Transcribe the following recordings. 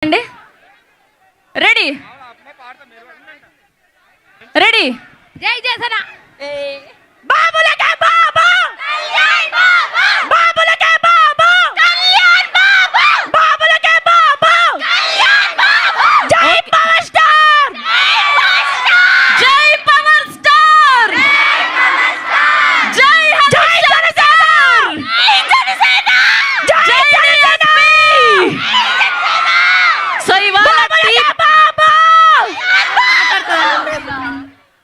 అండి ready ready జై జయసన బాబులకే బాబు కళ్యాణ్ బాబు బాబులకే బాబు కళ్యాణ్ బాబు బాబులకే బాబు కళ్యాణ్ బాబు జై పవర్ స్టార్ జై పవర్ స్టార్ జై పవర్ స్టార్ జై జనసేన జనసేన జై జనసేన సో ఇవాళ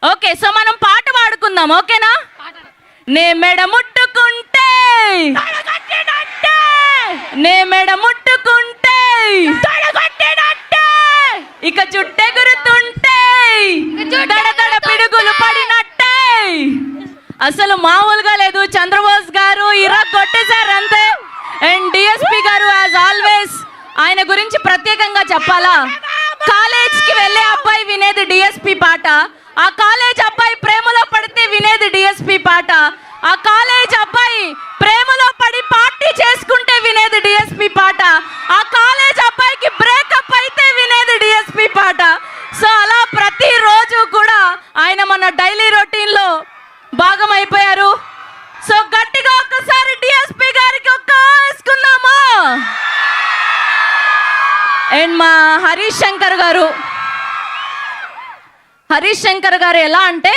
ఓకే సో మనం పాట పాడుకుందాం ఓకేనా నే మెడ ముట్టుకుంటే నే మెడ ముట్టుకుంటే ఇక చుట్టెగురుతుంటే దడ పిడుగులు పడినట్టే అసలు మామూలుగా లేదు. చంద్రబోస్ గారు ఇరా కొట్టేశారు అంతే. అండ్ డిఎస్పి గారు యాజ్ ఆల్వేస్ ఆయన గురించి ప్రత్యేకంగా చెప్పాలా, కాలేజ్కి వెళ్ళే అబ్బాయి వినేది డిఎస్పి పాట, ఆ కాలేజ్ అబ్బాయి ప్రేమలో పడితే వినేది డిఎస్పి పాట, ఆ కాలేజ్ అబ్బాయి ప్రేమలో పడి పార్టీ చేసుకుంటే వినేది డిఎస్పి పాట, ఆ కాలేజ్ అబ్బాయికి బ్రేకప్ అయితే వినేది డిఎస్పి పాట. సో అలా ప్రతిరోజు కూడా ఆయన మన డైలీ రొటీన్లో భాగం అయిపోయారు. సో గట్టిగా ఒక్కసారి డిఎస్పి గారికి ఒక్క వేసుకున్నామా. అండ్ మా హరీష్ శంకర్ గారు ఎలా అంటే,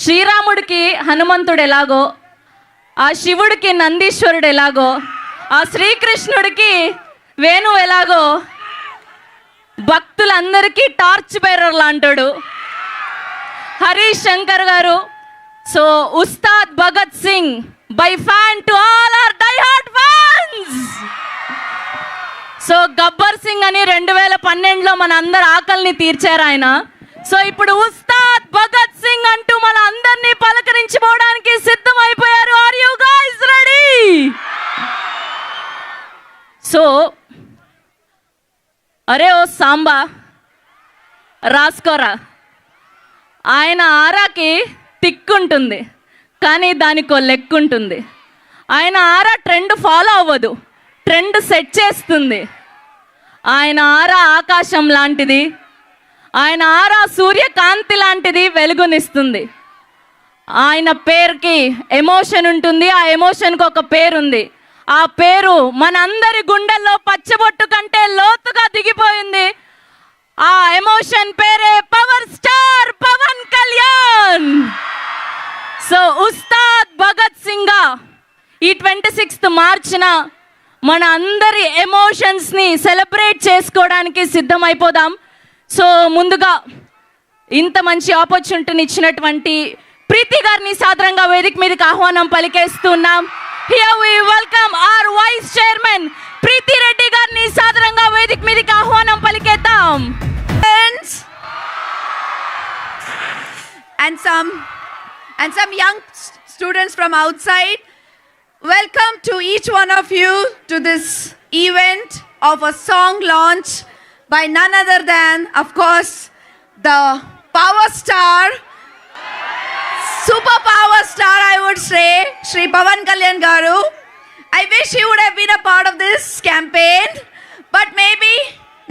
శ్రీరాముడికి హనుమంతుడు ఎలాగో, ఆ శివుడికి నందీశ్వరుడు ఎలాగో, ఆ శ్రీకృష్ణుడికి వేణువు ఎలాగో, భక్తులందరికీ టార్చ్ బేరర్ లాంటాడు హరీష్ శంకర్ గారు. So Ustaad Bhagat Singh by fan to all our die hard fans. So Gabbar Singh అని 2012లో మన అందరి ఆకలిని తీర్చారు ఆయన. సో ఇప్పుడు ఉస్తాద్ భగత్ సింగ్ అంటూ మన అందరినీ పలకరించిపోవడానికి సిద్ధమైపోయారు. Are you guys ready? So అరే ఓ సాంబా రాసుకోరా, ఆయన ఆరాకి తిక్కుంటుంది కానీ దానికో లెక్కుంటుంది. ఆయన ఆరా ట్రెండ్ ఫాలో అవ్వదు, ట్రెండ్ సెట్ చేస్తుంది. ఆయన ఆరా ఆకాశం లాంటిది, ఆయన ఆరా సూర్యకాంతి లాంటిది, వెలుగునిస్తుంది. ఆయన పేరుకి ఎమోషన్ ఉంటుంది, ఆ ఎమోషన్కి ఒక పేరుంది. ఆ పేరు మనందరి గుండెల్లో పచ్చబొట్టు కంటే లోతుగా దిగిపోయింది. ఆ ఎమోషన్ పేరే power star Pawan Kalyan. So Ustaad Bhagat Singh ఈ 26th మార్చిన మన అందరి ఎమోషన్స్ని సెలబ్రేట్ చేసుకోవడానికి సిద్ధమైపోదాం. సో ముందుగా ఇంత మంచి ఆపర్చునిటీని ఇచ్చినటువంటి ప్రీతి గారిని సాదరంగా వేదిక మీదకి ఆహ్వానం పలికేస్తున్నాం. Here we welcome our vice chairman Preethi Reddy గారిని సాదరంగా వేదిక మీదకి ఆహ్వానం పలికేద్దాం. And some young students from outside, welcome to each one of you to this event of a song launch by none other than, of course, the power star, super power star, I would say, Shri Pavan Kalyan Garu. I wish he would have been a part of this campaign, but maybe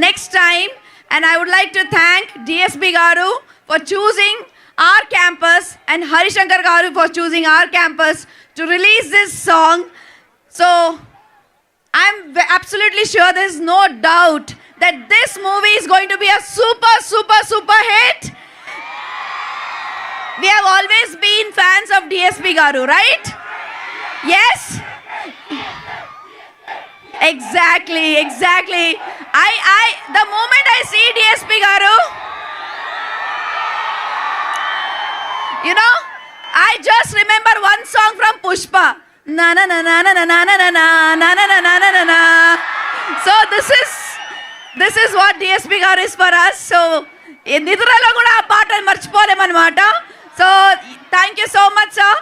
next time. And I would like to thank DSP Garu for choosing our campus and Harishankar Garu for choosing our campus to release this song. So I'm absolutely sure there's no doubt that this movie is going to be a super hit. We have always been fans of DSP Garu, right? Yes? Exactly. The moment I see DSP Garu, you know, I just remember one song from Pushpa. Na na na na na na na na na na na na na na na na. So this is what DSP Garu is for us. So నిద్రలో కూడా ఆ పాటను మర్చిపోలేమన్నమాట. So thank you so much, sir.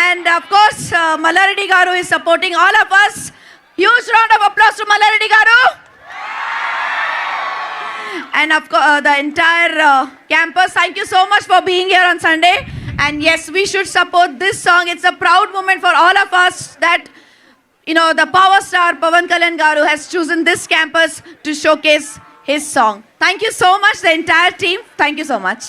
And of course, Mallareddy Garu is supporting all of us. Huge round of applause to Mallareddy Garu. And of course, the entire campus, thank you so much for being here on Sunday. And yes, we should support this song. It's a proud moment for all of us that the power star Pavan Kalyan Garu has chosen this campus to showcase his song. Thank you so much, the entire team. Thank you so much.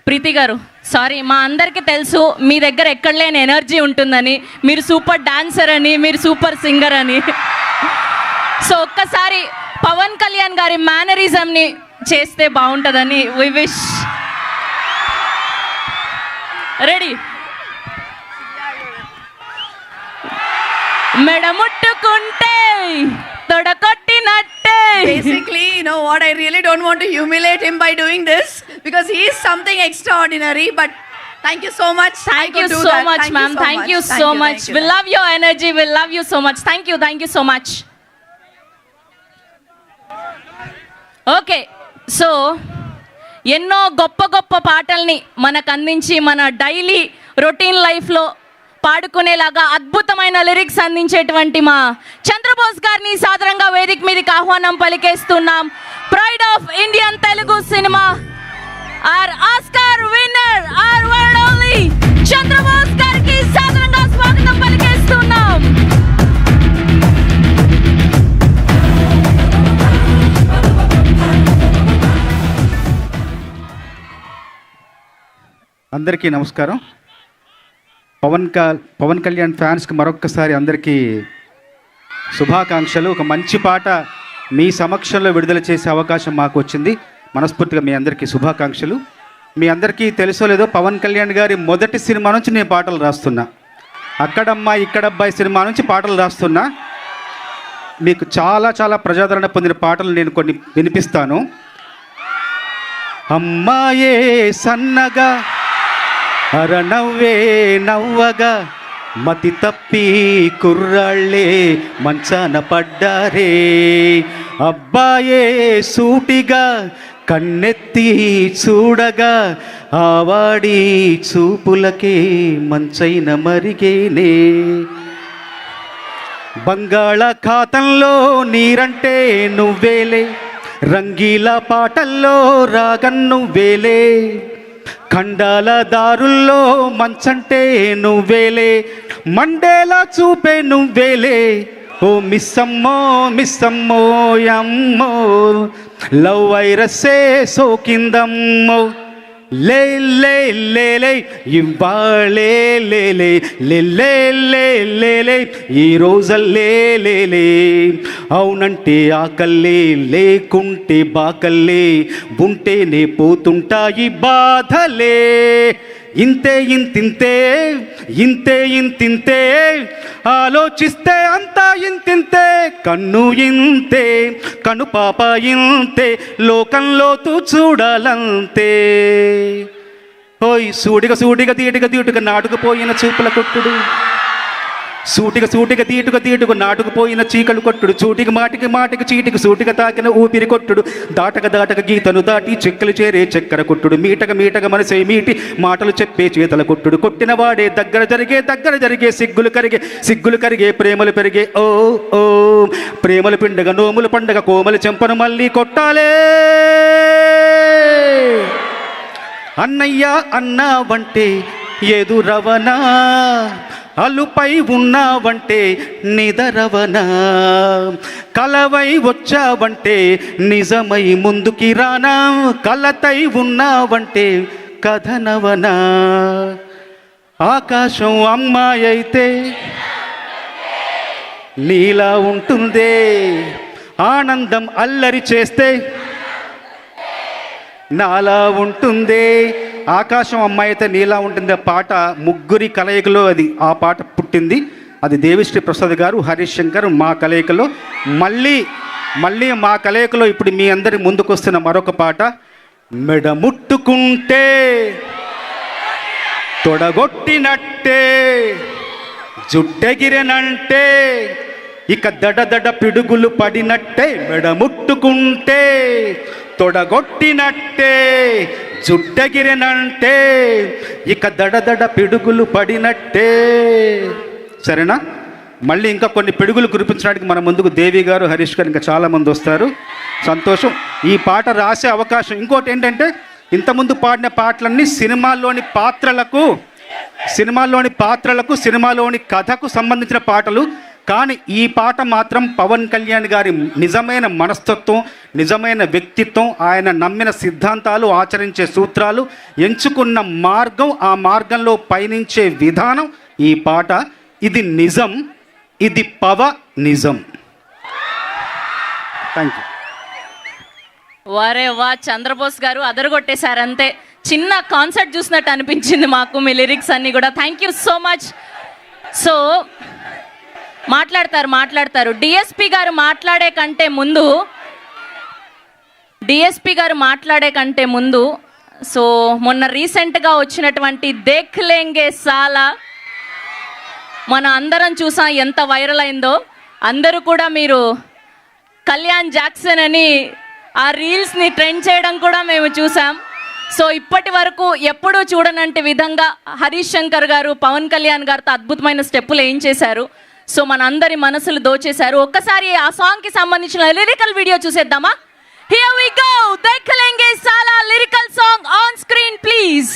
ప్రీతి గారు sorry, మా అందరికీ తెలుసు మీ దగ్గర ఎక్కడ లేని energy ఉంటుందని, మీరు super dancer అని, మీరు సూపర్ సింగర్ అని. సో ఒక్కసారి పవన్ కళ్యాణ్ గారి మేనరిజంని చేస్తే బాగుంటుందని వి విష్. రెడీ? మెడముట్టుకుంటే తొడకొట్టినట్టే. Basically, you know what, I really don't want to humiliate him by doing this because he is something extraordinary, but thank you so much. Thank you so much, ma'am. Thank you so much. We love your energy. We love you so much. Thank you so much. Okay, so ఎన్నో గొప్ప గొప్ప పాటల్ని మనకు అందించి మన daily routine లైఫ్లో పాడుకునేలాగా అద్భుతమైన lyrics అందించేటువంటి మా చంద్రబోస్ గారిని సాదరంగా వేదిక మీదకి ఆహ్వానం పలికేస్తున్నాం. Pride of Indian Telugu cinema, our Oscar winner, our one and only Chandrabose గారికి సాదరంగా స్వాగతం పలికేస్తున్నాం. అందరికీ నమస్కారం. పవన్ కళ్యాణ్ ఫ్యాన్స్కి మరొక్కసారి అందరికీ శుభాకాంక్షలు. ఒక మంచి పాట మీ సమక్షంలో విడుదల చేసే అవకాశం మాకు వచ్చింది. మనస్ఫూర్తిగా మీ అందరికీ శుభాకాంక్షలు. మీ అందరికీ తెలుసో లేదో, పవన్ కళ్యాణ్ గారి మొదటి సినిమా నుంచి నేను పాటలు రాస్తున్నా. అక్కడమ్మాయి ఇక్కడబ్బాయి సినిమా నుంచి పాటలు రాస్తున్నా. మీకు చాలా చాలా ప్రజాదరణ పొందిన పాటలు నేను కొన్ని వినిపిస్తాను. అమ్మాయే సన్నగా అరనవ్వే నవ్వగా మతి తప్పి కుర్రాళ్ళే మంచాన పడ్డారే, అబ్బాయే సూటిగా కన్నెత్తి చూడగా ఆవాడి చూపులకే మంచైన మరిగేనే, బంగాళాఖాతంలో నీరంటే నువ్వేలే, రంగీల పాటల్లో రాగం నువ్వేలే, ఖండాల దారుల్లో మంచంటే నువ్వేలే, మండేలా చూపే నువ్వేలే, ఓ మిస్సమ్మో మిస్సమ్మో యమ్మో లవ్ వైరస్సే సోకిందమ్మో, లే లే లే లే ఇవ్వాళే లే లే లే లే లే లే లే ఈ రోజల్లే లే లే, అవునంటే ఆకల్లే లేకుంటే బాకల్లే, ఉంటేనే పోతుంటాయి బాధలే, ఇంతే ఇంతింతే ఇంతే ఇంతింతే ఆలోచిస్తే అంతా ఇంతింతే, కన్ను ఇంతే కను పాప ఇంతే లోకంలో తూ చూడాలంతే, ఓయ్ సూటిగా సూటిగా తీటుగా తీటుగా నాటుకుపోయిన చూపుల కొట్టుడు, సూటిగా సూటిగా తీటుగా తీటుగా నాటుకుపోయిన చీకలు కొట్టుడు, చూటికి మాటికి మాటికి చీటికి సూటిగా తాకిన ఊపిరి కొట్టుడు, దాటక దాటక గీతను దాటి చెక్కలు చేరే చక్కెర కొట్టుడు, మీటక మీటక మనసే మీటి మాటలు చెప్పే చేతల కొట్టుడు, కొట్టిన వాడే దగ్గర జరిగే సిగ్గులు కరిగే ప్రేమలు పెరిగే, ఓ ఓ ప్రేమలు పిండగ నోములు పండగ కోమలు చెంపను మళ్ళీ కొట్టాలే, అన్నయ్య అన్నావంటే ఎదురవనా, అలుపై ఉన్నావంటే నిదరవనా, కలవై వచ్చావంటే నిజమై ముందుకి రానా, కలతై ఉన్నావంటే కథనవనా, ఆకాశం అమ్మాయి అయితే నీలా ఉంటుందే, ఆనందం అల్లరి చేస్తే నాలా ఉంటుందే, ఆకాశం అమ్మాయి అయితే నీలా ఉంటుంది. ఆ పాట ముగ్గురి కలయికలో ఆ పాట పుట్టింది. అది దేవిశ్రీ ప్రసాద్ గారు, హరీష్ శంకర్ మా కలయికలో. మళ్ళీ మా కలయికలో ఇప్పుడు మీ అందరి ముందుకు వస్తున్న మరొక పాట, మెడ ముట్టుకుంటే తొడగొట్టినట్టే జుట్టెగిరెనంటే ఇక దడ పిడుగులు పడినట్టే, మెడ ముట్టుకుంటే తొడగొట్టినట్టే జుట్టెగిరెనంటే ఇక దడ పిడుగులు పడినట్టే. సరేనా? మళ్ళీ ఇంకా కొన్ని పిడుగులు కురిపించడానికి మన ముందుకు దేవి గారు, హరీష్ గారు ఇంకా చాలామంది వస్తారు. సంతోషం. ఈ పాట రాసే అవకాశం. ఇంకోటి ఏంటంటే, ఇంతకుముందు పాడిన పాటలన్నీ సినిమాల్లోని పాత్రలకు సినిమాలోని పాత్రలకు, సినిమాలోని కథకు సంబంధించిన పాటలు. కానీ ఈ పాట మాత్రం పవన్ కళ్యాణ్ గారి నిజమైన మనస్తత్వం, నిజమైన వ్యక్తిత్వం, ఆయన నమ్మిన సిద్ధాంతాలు, ఆచరించే సూత్రాలు, ఎంచుకున్న మార్గం, ఆ మార్గంలో పయనించే విధానం ఈ పాట. ఇది నిజం, ఇది నిజం. Thank you. వారే వా, చంద్రబోస్ గారు అదరగొట్టేశారు అంతే. చిన్న కాన్సర్ట్ చూసినట్టు అనిపించింది మాకు మీ లిరిక్స్ అన్నీ కూడా. Thank you so much. So మాట్లాడతారు డిఎస్పి గారు మాట్లాడే కంటే ముందు సో మొన్న రీసెంట్గా వచ్చినటువంటి దేఖ్ లేంగే సాలా మన అందరం చూసాం, ఎంత వైరల్ అయిందో. అందరూ కూడా మీరు కళ్యాణ్ జాక్సన్ అని ఆ రీల్స్ని ట్రెండ్ చేయడం కూడా మేము చూసాం. సో ఇప్పటి వరకు ఎప్పుడూ చూడనంటి విధంగా హరీష్ శంకర్ గారు పవన్ కళ్యాణ్ గారితో అద్భుతమైన స్టెప్పులు ఏం చేశారు. సో మన అందరి మనసులు దోచేశారు. ఒక్కసారి ఆ సాంగ్కి సంబంధించిన లిరికల్ వీడియో చూసేద్దామా? హియర్ వి గో, దేఖలేంగే సాలా lyrical song on screen please.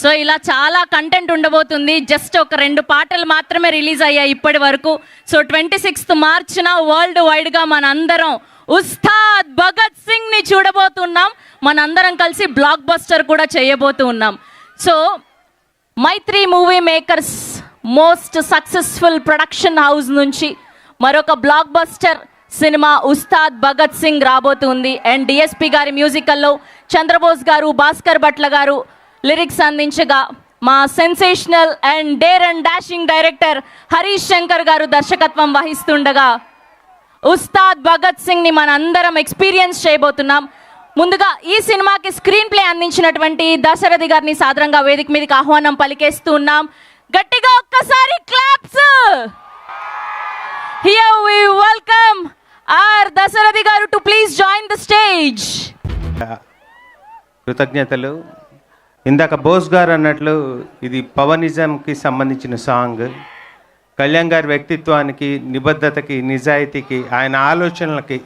So ఇలా చాలా కంటెంట్ ఉండబోతుంది. జస్ట్ ఒక 2 పాటలు మాత్రమే రిలీజ్ అయ్యాయి ఇప్పటి వరకు. సో 26th మార్చిన వరల్డ్ వైడ్గా మనందరం ఉస్తాద్ భగత్ సింగ్ని చూడబోతున్నాం. మనందరం కలిసి బ్లాక్ బస్టర్ కూడా చేయబోతూ ఉన్నాం. So Mythri movie makers most successful production house నుంచి మరొక blockbuster cinema Ustaad Bhagat Singh రాబోతుంది. అండ్ డిఎస్పి గారి మ్యూజికల్లో చంద్రబోస్ గారు, భాస్కర్ భట్ల గారు లిరిక్స్ అందించగా, మా sensational and dare and dashing director Harish Shankar గారు దర్శకత్వం వహిస్తుండగా ఉస్తాద్ భగత్ సింగ్ని మనందరం ఎక్స్పీరియన్స్ చేయబోతున్నాం. ముందుగా ఈ సినిమాకి స్క్రీన్ ప్లే అందించినటువంటి దశరథి గారిని సాదరంగా వేదిక మీదకి ఆహ్వానం పలికేస్తూ ఉన్నాం. గట్టిగా ఒక్కసారి claps. Here we welcome our Dasaradhi గారు to please join the stage. కృతజ్ఞతలు. ఇందాక బోస్ గారు అన్నట్లు ఇది పవనిజంకి సంబంధించిన సాంగ్. కళ్యాణ్ గారి వ్యక్తిత్వానికి, నిబద్ధతకి, నిజాయితీకి, ఆయన ఆలోచనలకి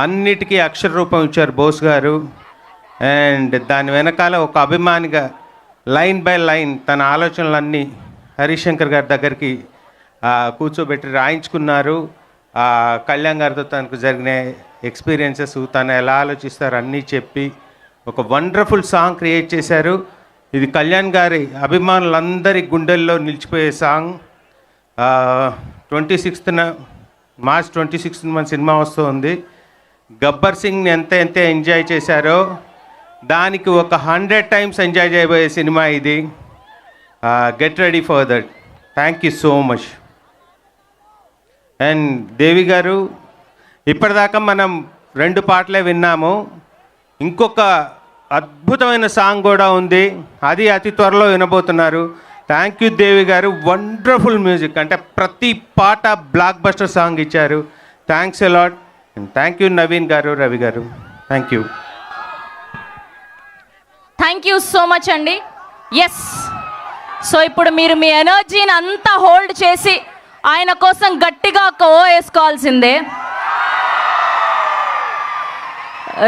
అన్నిటికీ అక్షర రూపం ఇచ్చారు బోస్ గారు. అండ్ దాని వెనకాల ఒక అభిమానిగా లైన్ బై లైన్ తన ఆలోచనలన్నీ హరిశంకర్ గారి దగ్గరికి కూర్చోబెట్టి రాయించుకున్నారు. కళ్యాణ్ గారితో తనకు జరిగిన ఎక్స్పీరియన్సెస్, తను ఎలా ఆలోచిస్తారు అన్నీ చెప్పి ఒక వండర్ఫుల్ సాంగ్ క్రియేట్ చేశారు. ఇది కళ్యాణ్ గారి అభిమానులందరి గుండెల్లో నిలిచిపోయే సాంగ్. 26th మార్చ్ మన సినిమా వస్తుంది. గబ్బర్ సింగ్ని ఎంత ఎంజాయ్ చేశారో దానికి ఒక 100 times ఎంజాయ్ చేయబోయే సినిమా ఇది. Get ready for that. Thank you so much. And Devi గారు, ఇప్పటిదాకా మనం 2 పాటలే విన్నాము. ఇంకొక అద్భుతమైన సాంగ్ కూడా ఉంది, అది అతి త్వరలో వినబోతున్నారు. థ్యాంక్ యూ దేవి గారు, వండర్ఫుల్ మ్యూజిక్. అంటే ప్రతి పాట బ్లాక్ బస్టర్ సాంగ్ ఇచ్చారు. Thanks a lot. And thank you Naveen గారు, రవి గారు. Thank you. Thank you so much అండి. ఎస్, సో ఇప్పుడు మీరు మీ ఎనర్జీని అంతా హోల్డ్ చేసి ఆయన కోసం గట్టిగా ఒక ఓ వేసుకోవాల్సిందే.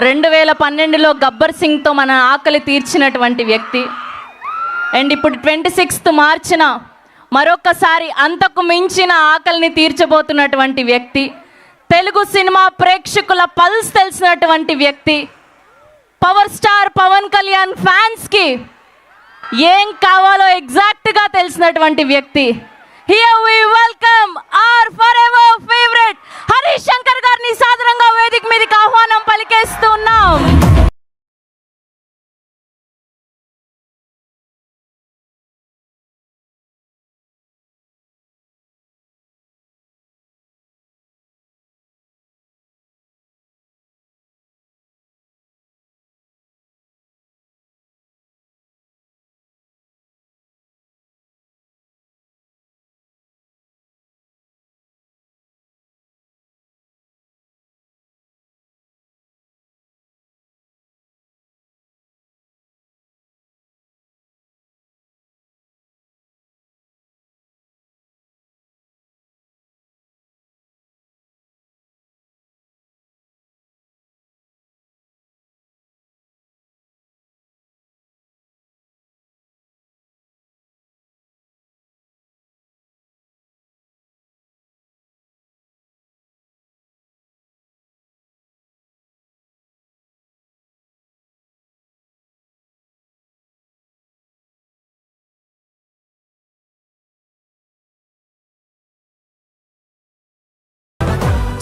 2012లో గబ్బర్ సింగ్తో మన ఆకలి తీర్చినటువంటి వ్యక్తి. అండ్ ఇప్పుడు 26th మార్చిన మరొకసారి అంతకు మించిన ఆకలిని తీర్చబోతున్నటువంటి వ్యక్తి. తెలుగు సినిమా ప్రేక్షకుల పల్స్ తెలిసినటువంటి వ్యక్తి. పవర్ స్టార్ పవన్ కళ్యాణ్ ఫ్యాన్స్కి ఏం కావాలో ఎగ్జాక్ట్గా తెలిసినటువంటి వ్యక్తి. Here we welcome our forever favourite Harish Shankar గారిని సాదరంగా వేదిక మీదకి ఆహ్వానం పలికేస్తున్నాం.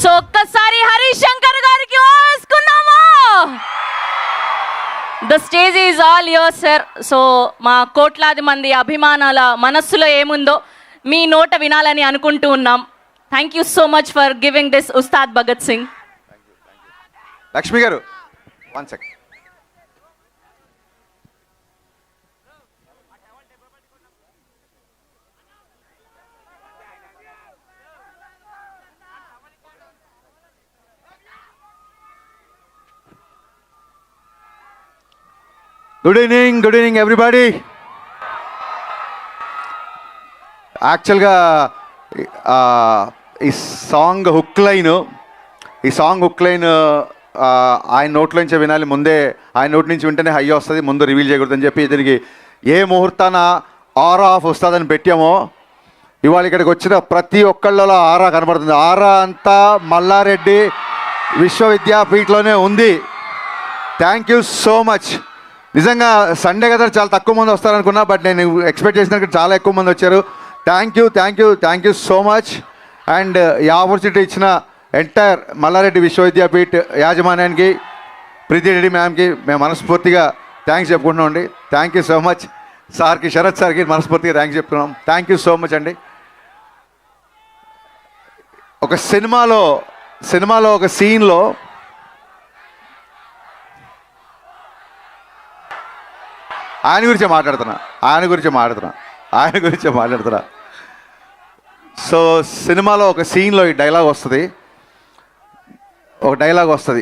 సో ఒక్కసారి హరిశంకర్ గారికి వేసుకున్నాము. The stage is all your sir. So మా కోట్లాది మంది అభిమానాల మనస్సులో ఏముందో మీ నోట వినాలని అనుకుంటూ ఉన్నాం. Thank you so much for giving this Ustaad Bhagat Singh. Lakshmi గారు 1 సెకండ్. Good evening everybody. యాక్చువల్గా ఈ సాంగ్ హుక్ లైన్ ఆయన నోట్లోంచి వినాలి, ముందే ఆయన నోటి నుంచి వింటేనే హై వస్తుంది, ముందు రివీల్ చేయకూడదని చెప్పి దీనికి ఏ ముహూర్తాన ఆరా ఆఫ్ వస్తుందని పెట్టామో ఇవాళ ఇక్కడికి వచ్చిన ప్రతి ఒక్కళ్ళలో ఆరా కనబడుతుంది. ఆరా అంతా మల్లారెడ్డి విశ్వవిద్యాపీఠలోనే ఉంది. Thank you so much. నిజంగా సండే కదా చాలా తక్కువ మంది వస్తారనుకున్నా, బట్ నేను ఎక్స్పెక్ట్ చేసినట్టు చాలా ఎక్కువ మంది వచ్చారు. Thank you so much. And ఈ ఆపర్చునిటీ ఇచ్చిన ఎంటైర్ మల్లారెడ్డి విశ్వవిద్యాపీఠ్ యాజమాన్యానికి, ప్రీతి రెడ్డి మ్యామ్కి మేము మనస్ఫూర్తిగా థ్యాంక్స్ చెప్పుకుంటున్నాం అండి. Thank you so much. సార్కి, శరత్ సార్కి మనస్ఫూర్తిగా థ్యాంక్స్ చెప్తున్నాం. థ్యాంక్ యూ సో మచ్ అండి. ఒక సినిమాలో ఒక సీన్లో ఆయన గురించే మాట్లాడుతున్నా. సో సినిమాలో ఒక సీన్లో ఈ డైలాగ్ వస్తుంది.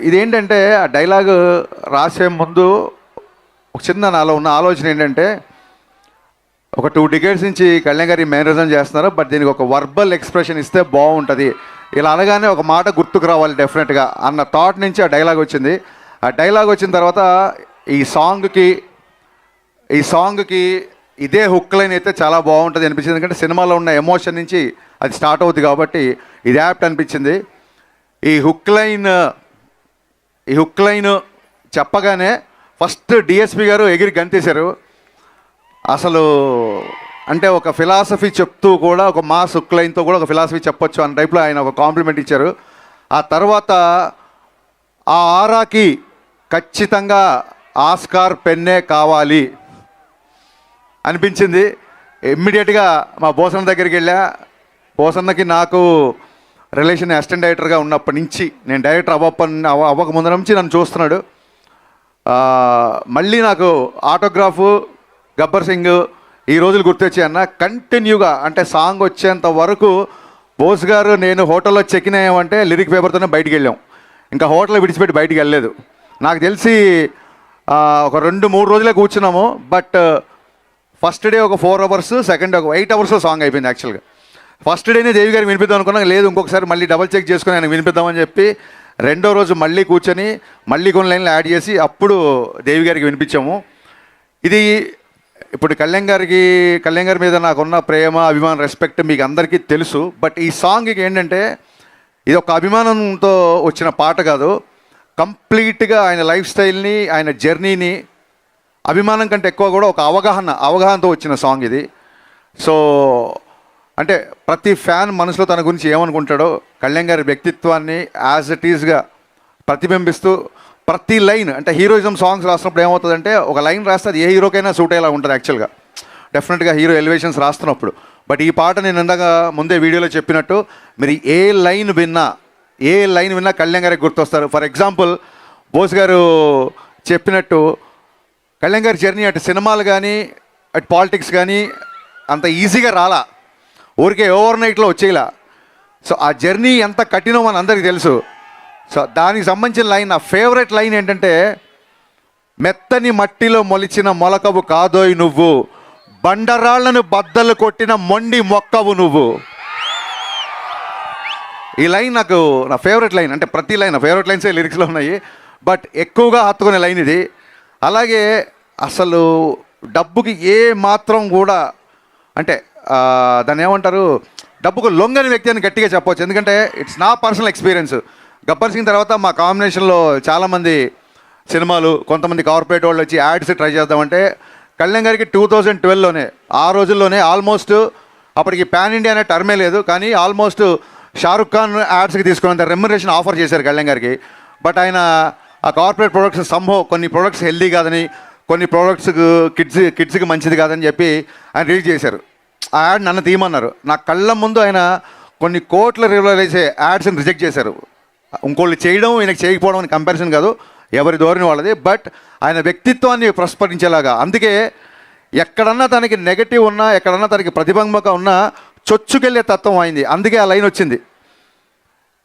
ఇదేంటంటే ఆ డైలాగ్ రాసే ముందు ఒక చిన్న నాలో ఉన్న ఆలోచన ఏంటంటే, ఒక 2 decades నుంచి కళ్యాణ్ గారి మేనరిజం చేస్తున్నారు, బట్ దీనికి ఒక వర్బల్ ఎక్స్ప్రెషన్ ఇస్తే బాగుంటుంది, ఇలా అనగానే ఒక మాట గుర్తుకు రావాలి డెఫినెట్గా అన్న థాట్ నుంచి ఆ డైలాగ్ వచ్చింది. ఆ డైలాగ్ వచ్చిన తర్వాత ఈ సాంగ్కి ఇదే హుక్ లైన్ అయితే చాలా బాగుంటుంది అనిపించింది. ఎందుకంటే సినిమాలో ఉన్న ఎమోషన్ నుంచి అది స్టార్ట్ అవుతుంది కాబట్టి ఇది యాప్ట్ అనిపించింది. ఈ హుక్ లైన్ చెప్పగానే ఫస్ట్ డిఎస్పి గారు ఎగిరి గంతేశారు. అసలు అంటే ఒక ఫిలాసఫీ చెప్తూ కూడా, ఒక మాస్ హుక్ లైన్తో కూడా ఒక ఫిలాసఫీ చెప్పొచ్చు అన్న టైప్లో ఆయన ఒక కాంప్లిమెంట్ ఇచ్చారు. ఆ తర్వాత ఆ ఆరాకి ఖచ్చితంగా ఆస్కార్ పెన్నే కావాలి అనిపించింది. ఇమ్మీడియట్గా మా బోసన్న దగ్గరికి వెళ్ళా. బోసన్నకి నాకు రిలేషన్ అసిస్టెంట్ డైరెక్టర్గా ఉన్నప్పటి నుంచి, నేను డైరెక్టర్ అవ్వక ముందు నుంచి నన్ను చూస్తున్నాడు. మళ్ళీ నాకు ఆటోగ్రాఫు, గబ్బర్ సింగ్ ఈ రోజులు గుర్తొచ్చి అన్న కంటిన్యూగా, అంటే సాంగ్ వచ్చేంత వరకు బోస్ గారు నేను హోటల్లో చెక్ ఇన్ అయ్యామంటే లిరిక్ పేపర్తోనే బయటికి వెళ్ళాం. ఇంకా హోటల్ విడిచిపెట్టి బయటికి వెళ్ళలేదు. నాకు తెలిసి ఒక 2-3 రోజులే కూర్చున్నాము. బట్ ఫస్ట్ డే ఒక 4 hours, సెకండ్ డే ఒక 8 hours సాంగ్ అయిపోయింది. యాక్చువల్గా ఫస్ట్ డేనే దేవి గారికి వినిపిద్దాం అనుకున్నాను, లేదు ఇంకొకసారి మళ్ళీ డబల్ చెక్ చేసుకుని ఆయన వినిపిద్దామని చెప్పి రెండో రోజు మళ్ళీ కూర్చొని మళ్ళీ కొన్ని లైన్లు యాడ్ చేసి అప్పుడు దేవి గారికి వినిపించాము. ఇది ఇప్పుడు కళ్యాణ్ గారి మీద నాకున్న ప్రేమ, అభిమానం, రెస్పెక్ట్ మీకు అందరికీ తెలుసు. బట్ ఈ సాంగ్కి ఏంటంటే ఇది ఒక అభిమానంతో వచ్చిన పాట కాదు, కంప్లీట్గా ఆయన లైఫ్ స్టైల్ని, ఆయన జర్నీని, అభిమానం కంటే ఎక్కువ కూడా ఒక అవగాహనతో వచ్చిన సాంగ్ ఇది. సో అంటే ప్రతి ఫ్యాన్ మనసులో తన గురించి ఏమనుకుంటాడో కళ్యాణ్ గారి వ్యక్తిత్వాన్ని యాజ్ ఇట్ ఈజ్గా ప్రతిబింబిస్తూ ప్రతి లైన్, అంటే హీరోయిజం సాంగ్స్ రాసినప్పుడు ఏమవుతుందంటే ఒక లైన్ రాస్తే అది ఏ హీరోకైనా సూట్ అయ్యేలా ఉంటుంది యాక్చువల్గా, డెఫినెట్గా హీరో ఎలివేషన్స్ రాస్తున్నప్పుడు. బట్ ఈ పాట నేను ఇందాక ముందే వీడియోలో చెప్పినట్టు మీరు ఏ లైన్ విన్నా కళ్యాణ్ గారికి గుర్తొస్తారు. ఫర్ ఎగ్జాంపుల్ బోస్ గారు చెప్పినట్టు కళ్యాణ్ గారి జర్నీ అటు సినిమాలు కానీ అటు పాలిటిక్స్ కానీ అంత ఈజీగా రాలా, ఊరికే ఓవర్ నైట్లో వచ్చేలా. సో ఆ జర్నీ ఎంత కఠినో మన అందరికీ తెలుసు. సో దానికి సంబంధించిన లైన్, నా ఫేవరెట్ లైన్ ఏంటంటే, మెత్తని మట్టిలో మొలిచిన మొలకవు కాదోయ్ నువ్వు, బండరాళ్లను బద్దలు కొట్టిన మొండి మొక్కవు నువ్వు. ఈ లైన్ నాకు నా ఫేవరెట్ లైన్. అంటే ప్రతి లైన్ నా ఫేవరెట్ లైన్సే లిరిక్స్లో ఉన్నాయి, బట్ ఎక్కువగా హత్తుకునే లైన్ ఇది. అలాగే అసలు డబ్బుకి ఏ మాత్రం కూడా, అంటే దాన్ని ఏమంటారు, డబ్బుకు లొంగని వ్యక్తి అని గట్టిగా చెప్పవచ్చు. ఎందుకంటే ఇట్స్ నా పర్సనల్ ఎక్స్పీరియన్స్. గబ్బర్ సింగ్ తర్వాత మా కాంబినేషన్లో చాలామంది సినిమాలు, కొంతమంది కార్పొరేట్ వాళ్ళు వచ్చి యాడ్స్ ట్రై చేద్దామంటే కళ్యాణ్ గారికి 2012లోనే, ఆ రోజుల్లోనే ఆల్మోస్ట్ అప్పటికి పాన్ ఇండియా అనే టర్మే లేదు, కానీ ఆల్మోస్ట్ షారుఖ్ ఖాన్ యాడ్స్కి తీసుకున్నంత రెమ్యునరేషన్ ఆఫర్ చేశారు కళ్యాణ్ గారికి. బట్ ఆయన ఆ కార్పొరేట్ ప్రొడక్ట్స్ కొన్ని ప్రొడక్ట్స్ హెల్దీ కాదని, కొన్ని ప్రొడక్ట్స్ కిడ్స్కి మంచిది కాదని చెప్పి ఆయన రిలీజ్ చేశారు. ఆ యాడ్ నన్ను తీయమన్నారు. నా కళ్ళ ముందు ఆయన కొన్ని కోట్ల రివైల్ చేసే యాడ్స్ని రిజెక్ట్ చేశారు. ఇంకోళ్ళు చేయడం ఈయనకి చేయకపోవడం అని కంపారిజన్ కాదు, ఎవరి ధోరణి వాళ్ళది. బట్ ఆయన వ్యక్తిత్వాన్ని ప్రస్ఫుటించేలాగా, అందుకే ఎక్కడన్నా తనకి నెగటివ్ ఉన్నా, ఎక్కడన్నా తనకి ప్రతిబంధక ఉన్నా చొచ్చుకెళ్ళే తత్వం అయింది. అందుకే ఆ లైన్ వచ్చింది,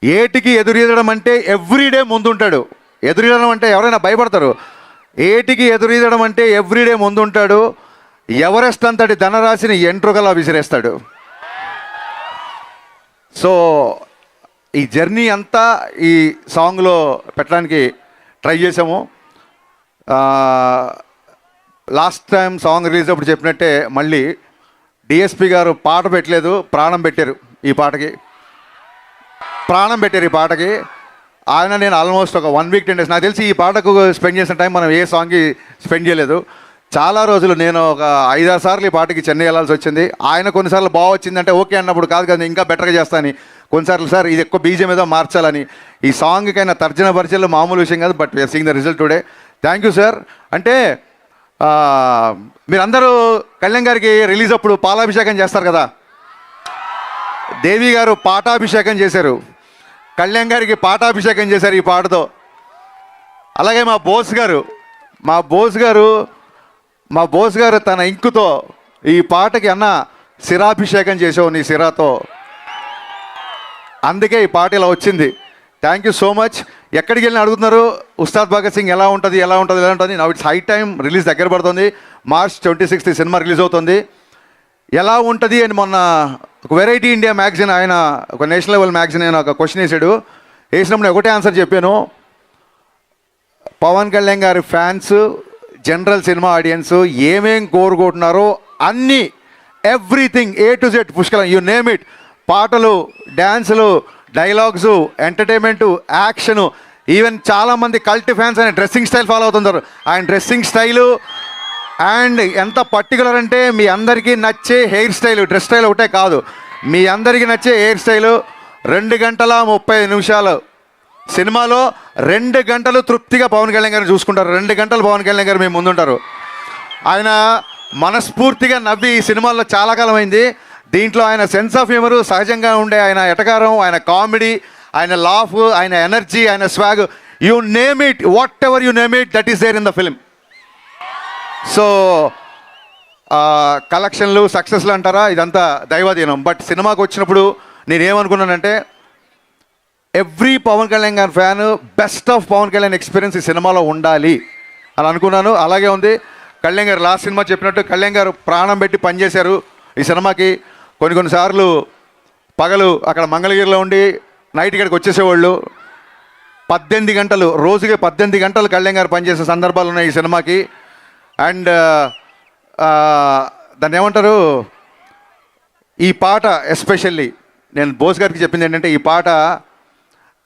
ఏటికి ఎదురీదడం అంటే ఎవ్రీడే ముందుంటాడు. ఎదురీదడం అంటే ఎవరైనా భయపడతారు. ఏటికి ఎదురీదడం అంటే ఎవ్రీడే ముందుంటాడు. ఎవరెస్ట్ అంతటి ధనరాశిని ఎంట్రుకలా విసిరేస్తాడు. సో ఈ జర్నీ అంతా ఈ సాంగ్లో పెట్టడానికి ట్రై చేసాము. లాస్ట్ టైం సాంగ్ రిలీజ్ అప్పుడు చెప్పినట్టే మళ్ళీ డిఎస్పి గారు పాట పెట్టలేదు, ప్రాణం పెట్టారు ఈ పాటకి. ఆయన నేను ఆల్మోస్ట్ ఒక 1 వీక్ 10 days, నాకు తెలిసి ఈ పాటకు స్పెండ్ చేసిన టైం మనం ఏ సాంగ్కి స్పెండ్ చేయలేదు. చాలా రోజులు నేను ఒక 5-6 సార్లు ఈ పాటకి చెన్నై వెళ్ళాల్సి వచ్చింది. ఆయన కొన్నిసార్లు బాగా వచ్చిందంటే ఓకే అన్నప్పుడు కాదు కదా, ఇంకా బెటర్గా చేస్తాను. కొన్నిసార్లు సార్ ఇది ఎక్కువ బీజం ఏదో మార్చాలని. ఈ సాంగ్కైనా తర్జన పరిచయలు మామూలు విషయం కాదు. But we are seeing the result today. Thank you sir. అంటే మీరందరూ కళ్యాణ్ గారికి రిలీజ్ అప్పుడు పాలాభిషేకం చేస్తారు కదా, దేవి గారు పాటాభిషేకం చేశారు, కళ్యాణ్ గారికి పాటాభిషేకం చేశారు ఈ పాటతో. అలాగే మా బోస్ గారు తన ఇంకుతో ఈ పాటకి అన్న శిరాభిషేకం చేసావు నీ శిరాతో, అందుకే ఈ పాట ఇలా వచ్చింది. Thank you so much. ఎక్కడికి వెళ్ళిన అడుగుతున్నారు ఉస్తాద్ భగత్ సింగ్ ఎలా ఉంటుంది. Now it's high time, release దగ్గర పడుతుంది. March 26 సినిమా రిలీజ్ అవుతుంది. ఎలా ఉంటుంది అని మొన్న ఒక వెరైటీ ఇండియా మ్యాగజైన్, ఆయన ఒక నేషనల్ లెవెల్ మ్యాగజైన్ ఆయన ఒక క్వశ్చన్ వేసినప్పుడు నేను ఒకటే ఆన్సర్ చెప్పాను, పవన్ కళ్యాణ్ గారి ఫ్యాన్స్, జనరల్ సినిమా ఆడియన్స్ ఏమేం కోరుకుంటున్నారో అన్నీ, ఎవ్రీథింగ్ A to Z పుష్కలం, యూ నేమ్ ఇట్. పాటలు, డ్యాన్సులు, డైలాగ్స్, ఎంటర్టైన్మెంటు, యాక్షను, ఈవెన్ చాలామంది కల్ట్ ఫ్యాన్స్ ఆయన డ్రెస్సింగ్ స్టైల్ ఫాలో అవుతుంటారు. ఆయన డ్రెస్సింగ్ స్టైలు అండ్ ఎంత పర్టికులర్ అంటే మీ అందరికీ నచ్చే హెయిర్ స్టైలు, డ్రెస్ స్టైల్ ఒకటే కాదు, మీ అందరికీ నచ్చే హెయిర్ స్టైలు. 2 గంటల 30 నిమిషాలు సినిమాలో 2 గంటలు తృప్తిగా పవన్ కళ్యాణ్ గారిని చూసుకుంటారు. 2 గంటలు పవన్ కళ్యాణ్ గారు మేము ముందుంటారు. ఆయన మనస్ఫూర్తిగా నవ్వి ఈ సినిమాల్లో చాలా కాలం అయింది. దీంట్లో ఆయన సెన్స్ ఆఫ్ హ్యూమరు, సహజంగా ఉండే ఆయన ఎటకారం, ఆయన కామెడీ, ఆయన లాఫ్, ఆయన ఎనర్జీ, ఆయన swag, you name it, whatever you name it, that is there in the film. So కలెక్షన్లు, సక్సెస్లు అంటారా, ఇదంతా దైవాధీనం. బట్ సినిమాకి వచ్చినప్పుడు నేనేమనుకున్నానంటే ఎవ్రీ పవన్ కళ్యాణ్ గారి fan best of Pawan Kalyan experience ఈ సినిమాలో ఉండాలి అని అనుకున్నాను. అలాగే ఉంది. కళ్యాణ్ గారు లాస్ట్ సినిమా చెప్పినట్టు కళ్యాణ్ గారు ప్రాణం పెట్టి పనిచేశారు ఈ సినిమాకి. కొన్నిసార్లు పగలు అక్కడ మంగళగిరిలో ఉండి నైట్ ఇక్కడికి వచ్చేసేవాళ్ళు. 18 గంటలు, రోజుకి 18 గంటలు కళ్యాణ్ గారు పనిచేసే సందర్భాలు ఉన్నాయి ఈ సినిమాకి. అండ్ దాన్ని ఏమంటారు, ఈ పాట ఎస్పెషల్లీ నేను బోస్ గారికి చెప్పింది ఏంటంటే, ఈ పాట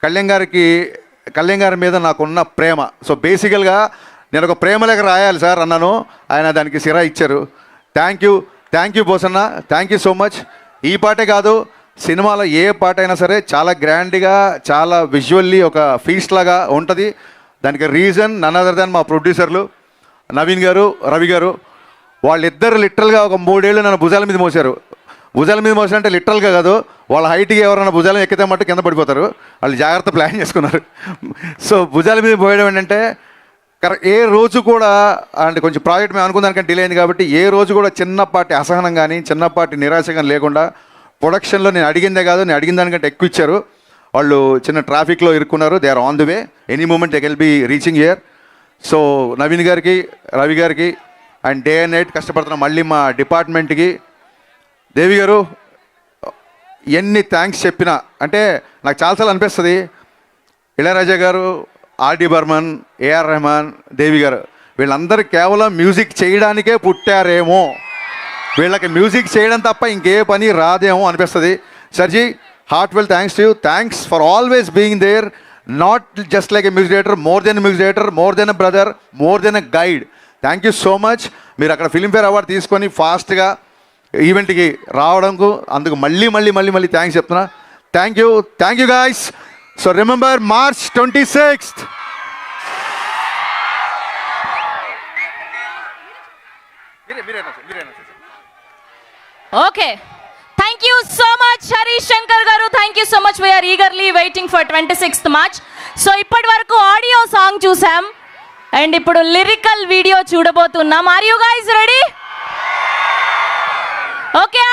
కళ్యాణ్ గారి మీద నాకున్న ప్రేమ. సో బేసికల్గా నేను ఒక ప్రేమలేఖ రాయాలి సార్ అన్నాను, ఆయన దానికి సిరా ఇచ్చారు. థ్యాంక్ యూ బోసన్న, థ్యాంక్ యూ సో మచ్. ఈ పాటే కాదు, సినిమాలో ఏ పాట అయినా సరే చాలా గ్రాండ్గా, చాలా విజువల్లీ ఒక ఫీస్ట్ లాగా ఉంటుంది. దానికి రీజన్ నన్ అదర్ దాన్ మా ప్రొడ్యూసర్లు నవీన్ గారు, రవి గారు. వాళ్ళిద్దరు లిటరల్గా ఒక 3 ఏళ్ళు నన్ను భుజాల మీద మోసారు. భుజాల మీద మోసారంటే లిటరల్గా కాదు, వాళ్ళ హైట్కి ఎవరైనా భుజాలను ఎక్కితే మట్టు కింద పడిపోతారు. వాళ్ళు జాగ్రత్త ప్లాన్ చేసుకున్నారు. సో భుజాల మీద పోయడం ఏంటంటే ఏ రోజు కూడా, అంటే కొంచెం ప్రాజెక్ట్ మేము అనుకున్న దానికంటే డిలే అయింది కాబట్టి ఏ రోజు కూడా చిన్నపాటి అసహనం కానీ, చిన్నపాటి నిరాశ కానీ లేకుండా ప్రొడక్షన్లో నేను అడిగిందే కాదు, నేను అడిగిన దానికంటే ఎక్కువ ఇచ్చారు. వాళ్ళు చిన్న ట్రాఫిక్లో ఇరుక్కున్నారు. They are on the way, any moment they will be reaching here. So Naveen గారికి, రవి గారికి అండ్ డే అండ్ నైట్ కష్టపడుతున్న మళ్ళీ మా డిపార్ట్మెంట్కి, దేవి గారు ఎన్ని థ్యాంక్స్ చెప్పినా, అంటే నాకు చాలాసార్లు అనిపిస్తుంది ఇళయరాజా గారు, ఆర్డి బర్మన్, ఏఆర్ రెహమాన్, దేవి గారు వీళ్ళందరూ కేవలం మ్యూజిక్ చేయడానికే పుట్టారేమో, వీళ్ళకి మ్యూజిక్ చేయడం తప్ప ఇంకే పని రాదేమో అనిపిస్తుంది. సర్జీ, heartfelt thanks to you. Thanks for always being there, not just like a music director, more then music director, more then a brother, more then a guide. Thank you so much. మీరు అక్కడ Filmfare award తీసుకొని ఫాస్ట్గా ఈవెంట్కి రావడంకు అందుకు మళ్ళీ thanks చెప్తున్నా. Thank you guys. So remember March 26th. Okay, thank you so much Harish Shankar గారు. Thank you so much. We're eagerly waiting for 26th March. So ఇప్పటి వరకు ఆడియో సాంగ్ చూసాం అండ్ ఇప్పుడు లిరికల్ వీడియో చూడబోతున్నాం. Are you guys ready? Okay,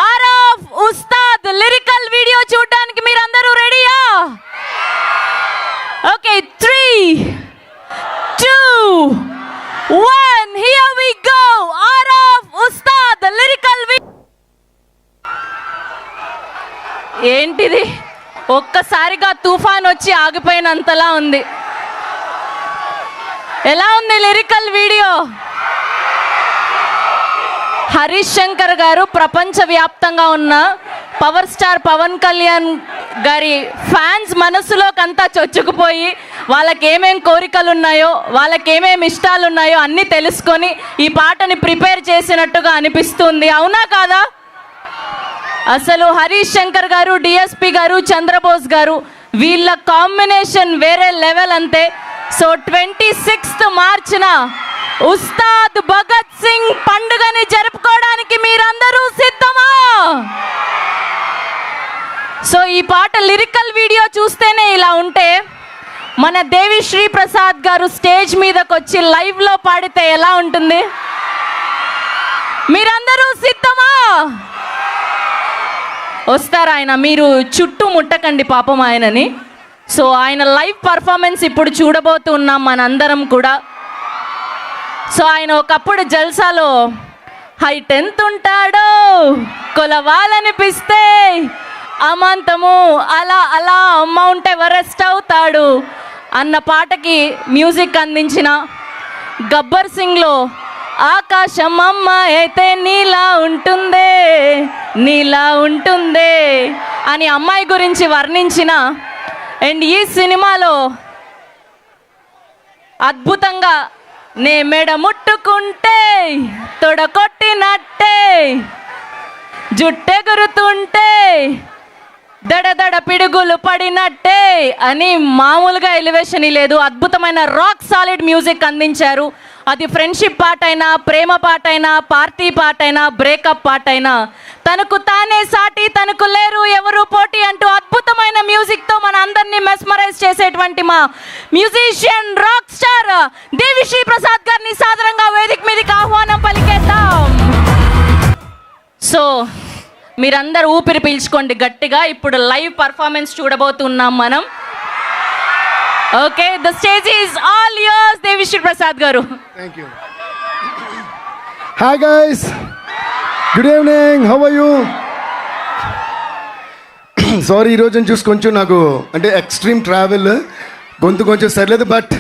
ఆరఫ్ Ustaad lyrical video చూడడానికి మీరందరూ రెడీయా? Okay, 3, 2, 1, here we go. ఆరఫ్ ఉస్తాద్ లిరికల్ ఏంటిది? ఒక్కసారిగా తుఫాన్ వచ్చి ఆగిపోయినంతలా ఉంది. ఎలా ఉంది లిరికల్ వీడియో? హరీష్ శంకర్ గారు ప్రపంచవ్యాప్తంగా ఉన్న పవర్ స్టార్ పవన్ కళ్యాణ్ గారి ఫ్యాన్స్ మనసులోకంతా చొచ్చుకుపోయి వాళ్ళకి ఏమేం కోరికలు ఉన్నాయో, వాళ్ళకి ఏమేం ఇష్టాలు ఉన్నాయో అన్నీ తెలుసుకొని ఈ పాటని ప్రిపేర్ చేసినట్టుగా అనిపిస్తుంది. అవునా కాదా? అసలు హరీష్ శంకర్ గారు, డిఎస్పి గారు, చంద్రబోస్ గారు వీళ్ళ కాంబినేషన్ వేరే లెవెల్ అంతే. సో 26th మార్చిన ఉస్తాద్ భగత్ సింగ్ పండుగని జరుపుకోవడానికి మీరందరూ సిద్ధమా? సో ఈ పాట లిరికల్ వీడియో చూస్తేనే ఇలా ఉంటే మన దేవిశ్రీ ప్రసాద్ గారు స్టేజ్ మీదకి వచ్చి లైవ్లో పాడితే ఎలా ఉంటుంది? మీరందరూ సిద్ధమా? వస్తారు ఆయన, మీరు చుట్టూ ముట్టకండి పాపం ఆయనని. సో ఆయన లైవ్ పర్ఫార్మెన్స్ ఇప్పుడు చూడబోతున్నాం మనందరం కూడా. సో ఆయన ఒకప్పుడు జల్సాలో హైట్ ఎంత ఉంటాడో కొలవాలనిపిస్తే అమాంతము అలా అలా మౌంట్ ఎవరెస్ట్ అవుతాడు అన్న పాటకి మ్యూజిక్ అందించిన గబ్బర్ సింగ్లో ఆకాశం అమ్మ అయితే నీలా ఉంటుందే నీలా ఉంటుందే అని అమ్మాయి గురించి వర్ణించిన అండ్ ఈ సినిమాలో అద్భుతంగా నే మెడ ముట్టుకుంటే తొడకొట్టినట్టే జుట్టెగురుతుంటే దడదడ పిడుగులు పడినట్టే అని మామూలుగా ఎలివేషన్ లేదు. అద్భుతమైన రాక్ సాలిడ్ మ్యూజిక్ అందించారు. అది ఫ్రెండ్షిప్ పాట అయినా, ప్రేమ పాట అయినా, పార్టీ పాట అయినా, బ్రేకప్ పాట అయినా, తనకు తానే సాటి తనకు లేరు ఎవరు పోటీ అంటూ అద్భుతమైన మ్యూజిక్తో మన అందరినీ మెస్మరైజ్ చేసేటువంటి మా musician rock star Devi Sri Prasad గారిని సాదరంగా వేదిక మీదకి ఆహ్వానం పలికేద్దాం. సో మీరందరూ ఊపిరి పీల్చుకోండి గట్టిగా. ఇప్పుడు లైవ్ పర్ఫార్మెన్స్ చూడబోతున్నాం మనం. Okay, the stage is all yours Devi Sri Prasad garu. Thank you. Hi guys. Good evening. How are you? Sorry, ఈరోజు చూసి కొంచెం నాకు అంటే ఎక్స్ట్రీమ్ ట్రావెల్, గొంతు కొంచెం సరిలేదు. బట్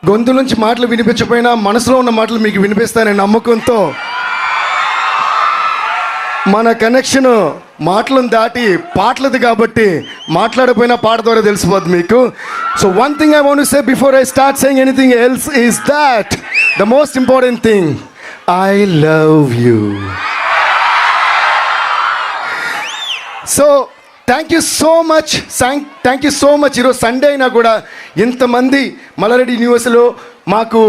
గొంతు నుంచి మాటలు వినిపించకపోయినా మనసులో ఉన్న మాటలు మీకు వినిపిస్తాననే నమ్మకంతో మన కనెక్షన్ మాటలను దాటి పాటలది కాబట్టి మాట్లాడకపోయినా పాట ద్వారా తెలిసిపోద్ది మీకు. So one thing I want to say before I start saying anything else is that the most important thing, I love you. So thank you so much, thank you so much. ఈరోజు Sunday అయినా కూడా ఇంతమంది మల్లారెడ్డి యూనివర్సిటీలో మాకు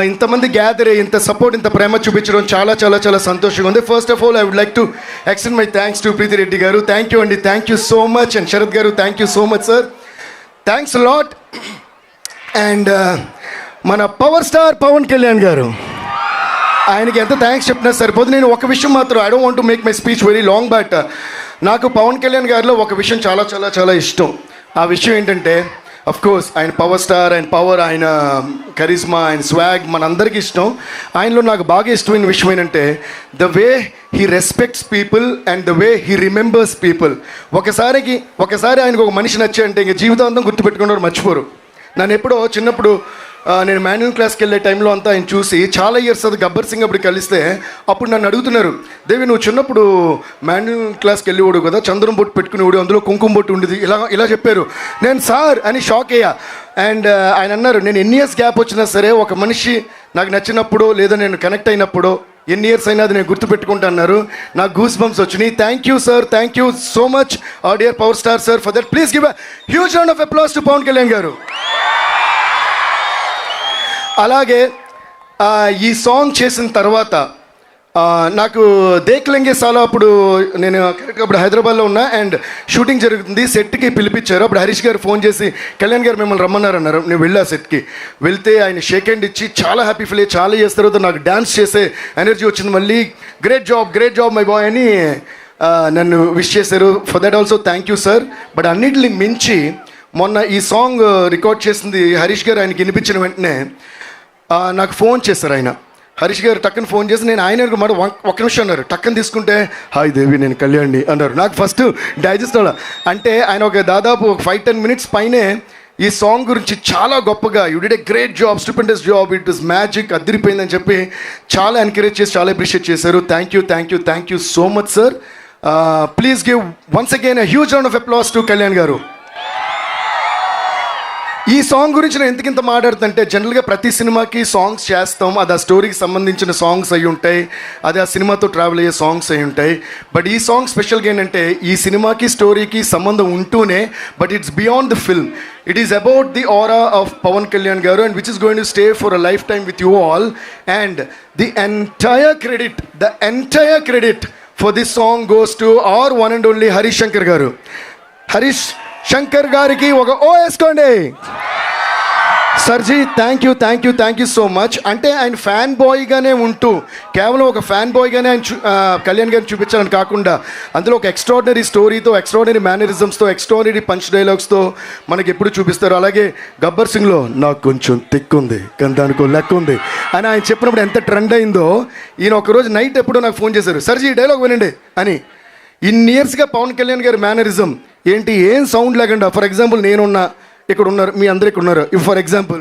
ఇంతమంది gather అయ్యి ఇంత support, ఇంత ప్రేమ చూపించడం చాలా చాలా చాలా సంతోషంగా ఉంది. First of all I would like to extend my thanks to Preethi Reddy గారు. థ్యాంక్ యూ అండి, thank you so much. And Sarath గారు, thank you so much sir, thanks lot. And మన పవర్ స్టార్ పవన్ కళ్యాణ్ గారు, ఆయనకి ఎంత థ్యాంక్స్ చెప్పినా సరిపోదు. నేను ఒక విషయం మాత్రం, I don't want to make my speech very long, but నాకు పవన్ కళ్యాణ్ గారిలో ఒక విషయం చాలా చాలా చాలా ఇష్టం. ఆ విషయం ఏంటంటే, అఫ్ కోర్స్ ఆయన పవర్ స్టార్, ఆయన పవర్, ఆయన కరిజ్మా, ఆయన స్వాగ్ మనందరికీ ఇష్టం. ఆయనలో నాకు బాగా ఇష్టమైన విషయం ఏంటంటే the way he respects people and the way he remembers people. ఒకసారి ఆయనకు ఒక మనిషి నచ్చాయంటే ఇంక జీవితాంతం గుర్తుపెట్టుకున్నారు, మర్చిపోరు. నన్ను ఎప్పుడో చిన్నప్పుడు నేను మాన్యువల్ క్లాస్కి వెళ్ళే టైంలో అంతా ఆయన చూసి చాలా ఇయర్స్ అది గబ్బర్ సింగ్ అప్పుడు కలిస్తే అప్పుడు నన్ను అడుగుతున్నారు, దేవి నువ్వు చిన్నప్పుడు మాన్యువల్ క్లాస్కి వెళ్ళేవాడు కదా, చంద్రం బొట్టు పెట్టుకునేవాడు, అందులో కుంకుమ బొట్టు ఉండేది, ఇలా చెప్పారు. నేను సార్ అని షాక్ అయ్యా. అండ్ ఆయన అన్నారు, నేను ఎన్ని ఇయర్స్ గ్యాప్ వచ్చినా సరే ఒక మనిషి నాకు నచ్చినప్పుడు లేదా నేను కనెక్ట్ అయినప్పుడు ఎన్ని ఇయర్స్ అయినా అది నేను గుర్తుపెట్టుకుంటున్నారు. నాకు గూస్ బంప్స్ వచ్చినాయి. Thank you sir, thank you so much dear power star sir for that. Please give a huge round of applause to Pawan Kalyan గారు. అలాగే ఈ సాంగ్ చేసిన తర్వాత నాకు దేక్లెంగే సాలా అప్పుడు నేను కరెక్ట్గా అప్పుడు హైదరాబాద్లో ఉన్నా అండ్ షూటింగ్ జరుగుతుంది. సెట్కి పిలిపించారు. అప్పుడు హరీష్ గారు ఫోన్ చేసి కళ్యాణ్ గారు మిమ్మల్ని రమ్మన్నారన్నారు. నేను వెళ్ళా సెట్కి. వెళ్తే ఆయన షేక్ హ్యాండ్ ఇచ్చి చాలా హ్యాపీ ఫీల్ అయ్యి చాలా చేసిన తర్వాత నాకు డ్యాన్స్ చేసే ఎనర్జీ వచ్చింది. మళ్ళీ గ్రేట్ జాబ్ మై బాయ్ అని నన్ను విష్ చేశారు. For that also thank you sir. But అన్నిటిని మించి మొన్న ఈ సాంగ్ రికార్డ్ చేసింది హరీష్ గారు. ఆయనకి వినిపించిన వెంటనే నాకు ఫోన్ చేశారు ఆయన. హరీష్ గారు టక్కని ఫోన్ చేసి నేను ఆయన మాట ఒక్క నిమిషం అన్నారు. టక్కని తీసుకుంటే హాయ్ దేవి నేను కళ్యాణ్ని అన్నారు. నాకు ఫస్ట్ డైజెస్ట్ అవ్వాలి. అంటే ఆయన ఒక దాదాపు 5-10 minutes పైనే ఈ సాంగ్ గురించి చాలా గొప్పగా you did a great job, stupendous job, it is magic, అదిరిపోయిందని చెప్పి చాలా ఎంకరేజ్ చేసి చాలా అప్రిషియేట్ చేశారు. Thank you so much sir. Please give once again a huge round of applause to Kalyan గారు. ఈ సాంగ్ గురించి నేను ఎందుకింత మాట్లాడుతుంటే జనరల్గా ప్రతి సినిమాకి సాంగ్స్ చేస్తాం. అది ఆ స్టోరీకి సంబంధించిన సాంగ్స్ అయి ఉంటాయి, అది ఆ సినిమాతో ట్రావెల్ అయ్యే సాంగ్స్ అయి ఉంటాయి. బట్ ఈ సాంగ్ స్పెషల్గా ఏంటంటే ఈ సినిమాకి స్టోరీకి సంబంధం ఉంటూనే but it's beyond the film. It is about the aura of Pawan Kalyan గారు and which is going to stay for a lifetime with you all. And the entire credit for this song goes to our one and only Harish Shankar గారు. హరీష్ శంకర్ గారికి ఒక ఓ వేసుకోండి. సర్జీ thank you so much. అంటే ఆయన fan బాయ్గానే ఉంటూ కేవలం ఒక ఫ్యాన్ బాయ్గానే ఆయన కళ్యాణ్ గారిని చూపించాలని కాకుండా అందులో ఒక ఎక్స్ట్రాడినరీ స్టోరీతో, ఎక్స్ట్రాడినరీ మేనరిజమ్స్తో, ఎక్స్ట్రాడినరీ పంచ్ డైలాగ్స్తో మనకి ఎప్పుడు చూపిస్తారు. అలాగే గబ్బర్ సింగ్లో నాకు కొంచెం తిక్కుంది కానీ దానికో లెక్క ఉంది అని ఆయన చెప్పినప్పుడు ఎంత ట్రెండ్ అయిందో. ఈయన ఒకరోజు నైట్ ఎప్పుడో నాకు ఫోన్ చేశారు, సర్జీ ఈ డైలాగ్ వినండి అని. ఇన్ని ఇయర్స్గా పవన్ కళ్యాణ్ గారి మేనరిజం ఏంటి, ఏం సౌండ్ లేకుండా. ఫర్ ఎగ్జాంపుల్ నేనున్నా, ఇక్కడ ఉన్నారు, మీ అందరు ఇక్కడ ఉన్నారు. ఫర్ ఎగ్జాంపుల్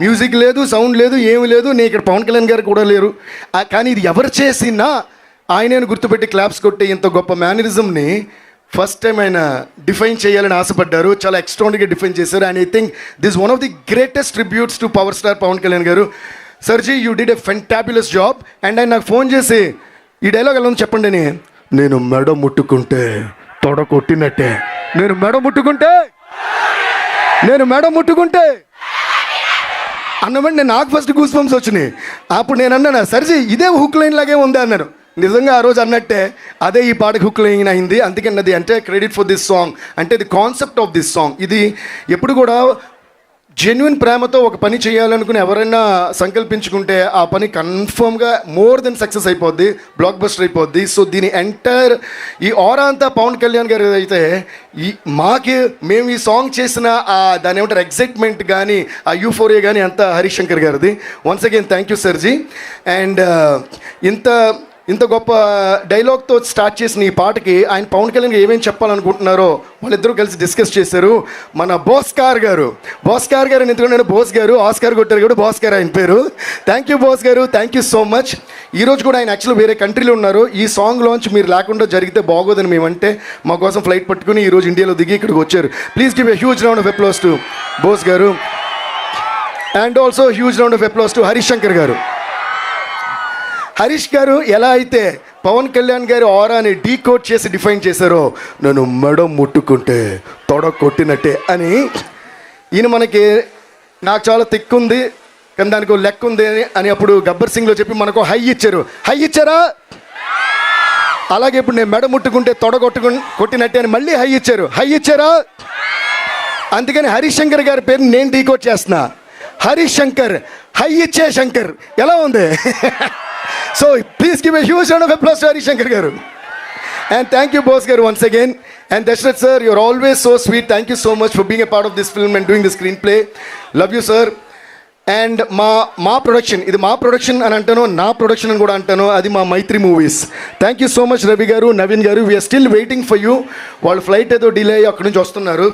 మ్యూజిక్ లేదు, సౌండ్ లేదు, ఏమి లేదు. నేను ఇక్కడ పవన్ కళ్యాణ్ గారు కూడా లేరు. కానీ ఇది ఎవరు చేసినా ఆయనను గుర్తుపెట్టి క్లాప్స్ కొట్టే ఇంత గొప్ప మేనరిజంని ఫస్ట్ టైం ఆయన డిఫైన్ చేయాలని ఆశపడ్డారు. చాలా ఎక్స్ట్రాడినరీగా డిఫైన్ చేశారు. And I think this one of the greatest tributes to power star Pawan Kalyan గారు. సర్జీ you did a fantabulous job. అండ్ ఆయన నాకు ఫోన్ చేసి ఈ డైలాగ్ ఎలా ఉంది చెప్పండి అని. నేను మెడ ముట్టుకుంటే తొడ కొట్టినట్టే, నేను మెడ ముట్టుకుంటే అన్నమాట. నాకు ఫస్ట్ గూస్ బంప్స్ వచ్చినాయి. అప్పుడు నేను అన్నాను సర్జీ ఇదే హుక్ లైన్ లాగే ఉంది అన్నాను. నిజంగా ఆ రోజు అన్నట్టే అదే ఈ పాటకి హుక్ లైన్ అయింది. అందుకని అది అంటే క్రెడిట్ ఫర్ దిస్ సాంగ్. అంటే the concept of this song ఇది ఎప్పుడు కూడా జెన్యున్ ప్రేమతో ఒక పని చేయాలనుకుని ఎవరైనా సంకల్పించుకుంటే ఆ పని కన్ఫర్మ్గా మోర్ దెన్ సక్సెస్ అయిపోద్ది, బ్లాక్ బస్టర్ అయిపోద్ది. సో దీని ఎంటైర్ ఈ ఆరా అంతా పవన్ కళ్యాణ్ గారు అయితే మేము ఈ సాంగ్ చేసిన దాని ఏమంటారు ఎగ్జైట్మెంట్ కానీ ఆ యూఫోరియా కానీ అంతా హరీష్ శంకర్ గారిది. వన్స్ అగైన్ థ్యాంక్ యూ సర్జీ. అండ్ ఇంత గొప్ప డైలాగ్తో స్టార్ట్ చేసిన ఈ పాటకి ఆయన పవన్ కళ్యాణ్ ఏమేమి చెప్పాలనుకుంటున్నారో వాళ్ళిద్దరూ కలిసి డిస్కస్ చేశారు. మన భాస్కర్ గారు ఎందుకంటే బోస్ గారు ఆస్కార్ కొట్టారు కూడా భాస్కర్ ఆయన పేరు. థ్యాంక్ యూ బాస్ గారు, థ్యాంక్ యూ సో మచ్. ఈరోజు కూడా ఆయన యాక్చువల్లీ వేరే కంట్రీలో ఉన్నారు. ఈ సాంగ్ లాంచ్ మీరు లేకుండా జరిగితే బాగోదని మేమంటే మా కోసం ఫ్లైట్ పట్టుకుని ఈరోజు ఇండియాలో దిగి ఇక్కడికి వచ్చారు. Please give a huge round of applause to Bose గారు. And also huge round of applause to Harish Shankar గారు. హరీష్ గారు ఎలా అయితే పవన్ కళ్యాణ్ గారి ఆరాని డీకోడ్ చేసి డిఫైన్ చేశారో, నన్ను మెడ ముట్టుకుంటే తొడ కొట్టినట్టే అని ఈయన మనకి నాకు చాలా తిక్కుంది కానీ దానికి లెక్క ఉంది అని అప్పుడు గబ్బర్ సింగ్లో చెప్పి మనకు హై ఇచ్చారా. అలాగే ఇప్పుడు నేను మెడ ముట్టుకుంటే తొడ కొట్టినట్టే అని మళ్ళీ హై ఇచ్చారా. అందుకని హరీష్ శంకర్ గారి పేరు నేను డీకోడ్ చేస్తున్నా. హరీష్ శంకర్, హై ఇచ్చే శంకర్. ఎలా ఉంది? So please give a huge round of applause to Harish Shankar garu. And thank you boss garu once again. And Dashrath sir, you're always so sweet. Thank you so much for being a part of this film and doing the screenplay. Love you sir. And మా production, ఇది మా production అని అంటాను, నా production అని కూడా అంటాను, అది మా Mythri movies. Thank you so much Ravi గారు, నవీన్ గారు. We're still waiting for you. వాళ్ళు ఫ్లైట్ ఏదో డిలే అయ్యి అక్కడి నుంచి వస్తున్నారు.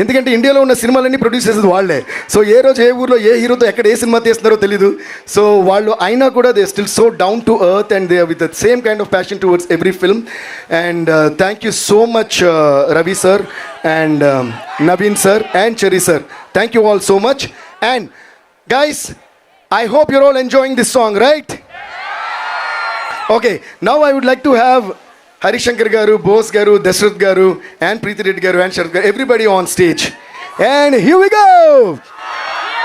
ఎందుకంటే ఇండియాలో ఉన్న సినిమాలన్నీ ప్రొడ్యూస్ చేసేది వాళ్ళే. సో ఏ రోజు ఏ ఊర్లో ఏ హీరోతో ఎక్కడ ఏ సినిమా తీస్తున్నారో తెలీదు. సో వాళ్ళు అయినా కూడా they still so down to earth and they with the same kind of passion towards every film. And thank you so much Ravi sir and Naveen sir and cherry sir. Thank you all so much. And guys, I hope you're all enjoying this song, right? Okay, now I would like to have Harishankar Garu, Bose Garu, Dashrath Garu, and Preeti Reddy Garu, and Sharath Garu, everybody on stage. And here we go!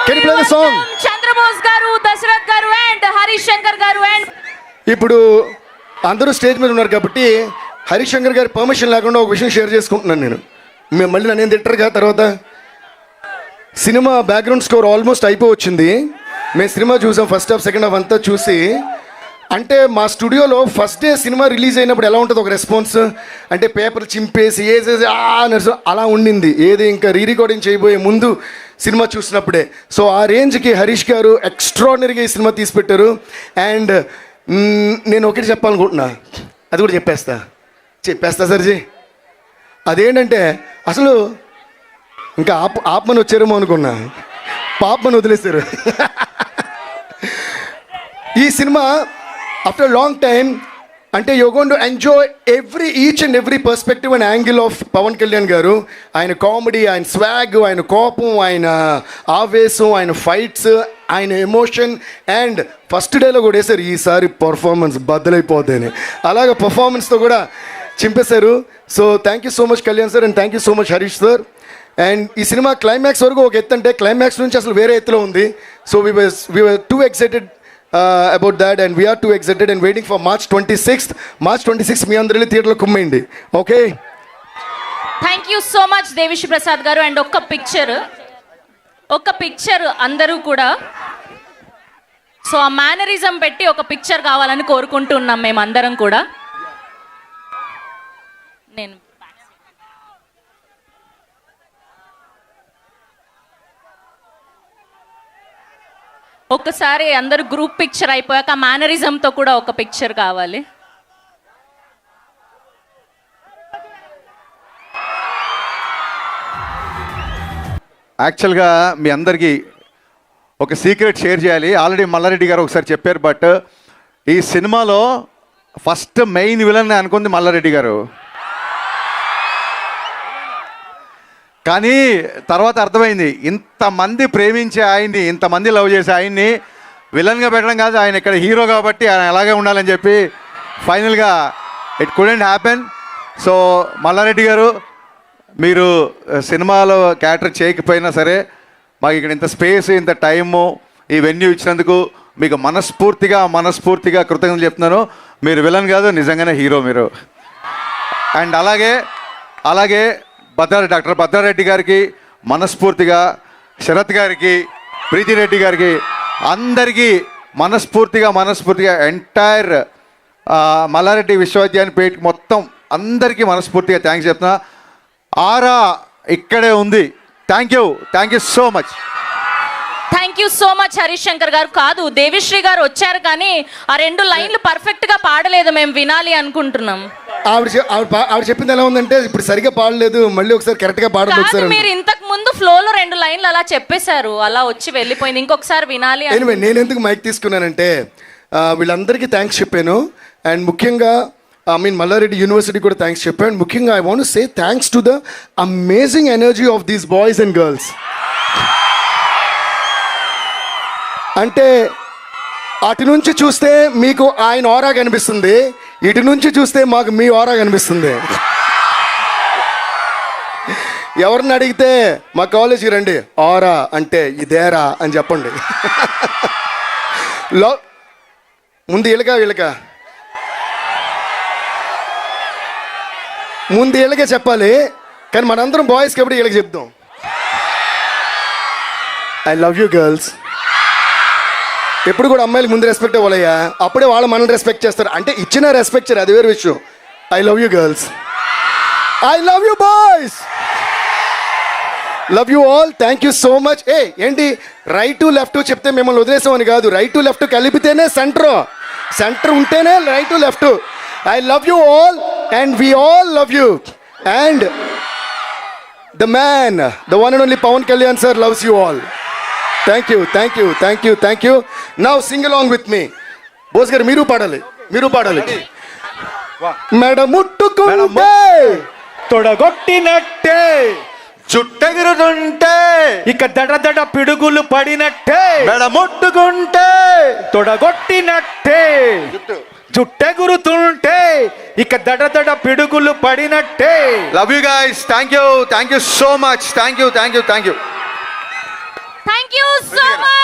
Can you play the song? Chandrabose గారు, దశరథ్ గారు and Harish Shankar గారు and ఇప్పుడు అందరూ stage మీద ఉన్నారు కాబట్టి హరిశంకర్ గారి permission లేకుండా ఒక విషయం షేర్ చేసుకుంటున్నాను నేను. మేము మళ్ళీ నన్ను తింటారుగా తర్వాత. సినిమా బ్యాక్గ్రౌండ్ స్కోర్ ఆల్మోస్ట్ అయిపోవచ్చింది. మేము సినిమా చూసాం, ఫస్ట్ హాఫ్ సెకండ్ హాఫ్ అంతా చూసి. అంటే మా స్టూడియోలో ఫస్ట్ డే సినిమా రిలీజ్ అయినప్పుడు ఎలా ఉంటుంది ఒక రెస్పాన్స్ అంటే పేపర్ చింపేసి వేసేసి అలా ఉండింది. ఏది ఇంకా రీ రికార్డింగ్ చేయబోయే ముందు సినిమా చూసినప్పుడే. సో ఆ రేంజ్కి హరీష్ గారు ఎక్స్ట్రాడినరీగా ఈ సినిమా తీసి పెట్టారు. అండ్ నేను ఒకటి చెప్పాలనుకుంటున్నా, అది కూడా చెప్పేస్తా సర్జీ. అదేంటంటే అసలు ఇంకా ఆపమని వచ్చారేమో అనుకున్నా, పాపమని వదిలేశారు. ఈ సినిమా ఆఫ్టర్ లాంగ్ టైమ్ అంటే you going to enjoy each and every perspective and angle of Pawan Kalyan గారు. ఆయన కామెడీ, ఆయన స్వాగ్, ఆయన కోపం, ఆయన ఆవేశం, ఆయన ఫైట్స్, ఆయన ఎమోషన్. అండ్ ఫస్ట్ డేలో కూడా వేశారు ఈసారి పర్ఫార్మెన్స్ బద్దలైపోతాయని. అలాగే పర్ఫార్మెన్స్తో కూడా చింపేశారు. So thank you so much Kalyan sir, and thank you so much Harish sir. And ఈ సినిమా క్లైమాక్స్ వరకు ఒక ఎత్తు అంటే క్లైమాక్స్ నుంచి అసలు వేరే ఎత్తులో ఉంది. So we were two excited about that, and we are too excited and waiting for March 26th మీ అందరూ థియేటర్లో కుమ్మేయండి. Okay, thank you so much Devi Sri Prasad గారు. అండ్ ఒక్క పిక్చర్ అందరూ కూడా సో ఆ మేనరిజం పెట్టి ఒక పిక్చర్ కావాలని కోరుకుంటున్నాం మేమందరం కూడా. నేను ఒక్కసారి అందరూ గ్రూప్ పిక్చర్ అయిపోయాక మేనరిజంతో కూడా ఒక పిక్చర్ కావాలి. యాక్చువల్గా మీ అందరికీ ఒక సీక్రెట్ షేర్ చేయాలి. ఆల్రెడీ మల్లారెడ్డి గారు ఒకసారి చెప్పారు, బట్ ఈ సినిమాలో ఫస్ట్ మెయిన్ విలన్ అనుకుంది మల్లారెడ్డి గారు. కానీ తర్వాత అర్థమైంది, ఇంతమంది ప్రేమించే ఆయన్ని, ఇంతమంది లవ్ చేసే ఆయన్ని విలన్గా పెట్టడం కాదు, ఆయన ఇక్కడ హీరో కాబట్టి ఆయన అలాగే ఉండాలని చెప్పి ఫైనల్గా it couldn't happen. So Malla Reddy garu, మీరు సినిమాలో క్యారెక్టర్ చేయకపోయినా సరే మాకు ఇక్కడ ఇంత స్పేస్, ఇంత టైము, ఈ వెన్యూ ఇచ్చినందుకు మీకు మనస్ఫూర్తిగా కృతజ్ఞతలు చెప్తున్నాను. మీరు విలన్ కాదు, నిజంగానే హీరో మీరు. అండ్ అలాగే డాక్టర్ భద్రారెడ్డి గారికి మనస్ఫూర్తిగా, శరత్ గారికి, ప్రీతి రెడ్డి గారికి, అందరికీ మనస్ఫూర్తిగా ఎంటైర్ మల్లారెడ్డి విశ్వవిద్యాలయం పేట మొత్తం అందరికీ మనస్ఫూర్తిగా థ్యాంక్స్ చెప్తున్నా. ఆరా ఇక్కడే ఉంది. Thank you so much. Thank you so much Harish Shankar గారు. కాదు, దేవిశ్రీ గారు వచ్చారు కానీ ఆ 2 లైన్లు పర్ఫెక్ట్ గా పాడలేదు, మేము వినాలి అనుకుంటున్నాం. ఆవిడ చెప్పింది ఎలా ఉందంటే ఇప్పుడు సరిగా పాడలేదు, మళ్ళీ ఒకసారి కరెక్ట్ గా పాడండి ఒకసారి. మీరు ఇంతకు ముందు ఫ్లోలో 2 లైన్లు అలా చెప్పేశారు, అలా వచ్చి వెళ్ళిపోయింది, ఇంకొకసారి వినాలి. నేను ఎందుకు మైక్ తీసుకున్నానంటే వీళ్ళందరికీ థ్యాంక్స్ చెప్పాను. అండ్ ముఖ్యంగా మల్లారెడ్డి యూనివర్సిటీ కూడా థ్యాంక్స్ చెప్పాను. అండ్ ముఖ్యంగా I want to say thanks to the amazing energy of these boys and girls. అంటే అటు నుంచి చూస్తే మీకు ఆయన ఆరా కనిపిస్తుంది, ఇటు నుంచి చూస్తే మాకు మీ ఆరా కనిపిస్తుంది. ఎవరిని అడిగితే మా కాలేజీకి రండి, ఆరా అంటే ఇదేరా అని చెప్పండి. ముందు వీళ్ళక ముందు వీళ్ళకే చెప్పాలి, కానీ మనందరం బాయ్స్ కాబట్టి వీళ్ళకి చెప్దాం. I love you girls. ఎప్పుడు కూడా అమ్మాయిలకు ముందు రెస్పెక్ట్ ఇవ్వాలయ్యా, అప్పుడే వాళ్ళు మనల్ని రెస్పెక్ట్ చేస్తారు. అంటే ఇచ్చిన రెస్పెక్ట్ అది వేరే విషయం. I love you girls, I love you boys, love you all. Thank you so much. ఏంటి రైట్ టు లెఫ్ట్ చెప్తే మిమ్మల్ని వదిలేసామని కాదు, రైట్ టు లెఫ్ట్ కలిపితేనే సెంటర్ ఉంటేనే right to left. I love you all and we all love you. And the man, the one and only Pawan Kalyan sir loves you all. Thank you. Now sing along with me. Bose గారు మీరు పాడాలి. మెడ ముట్టుకుంటే తొడగొట్టినట్టే చుట్టెగురుతుంటే ఇక దడ దడ పిడుగులు పడినట్టే మెడ ముట్టుకుంటే తొడగొట్టినట్టే చుట్టెగురుతుంటే ఇక దడ దడ పిడుగులు పడినట్టే. Love you guys, thank you so much, thank you. Thank you so much.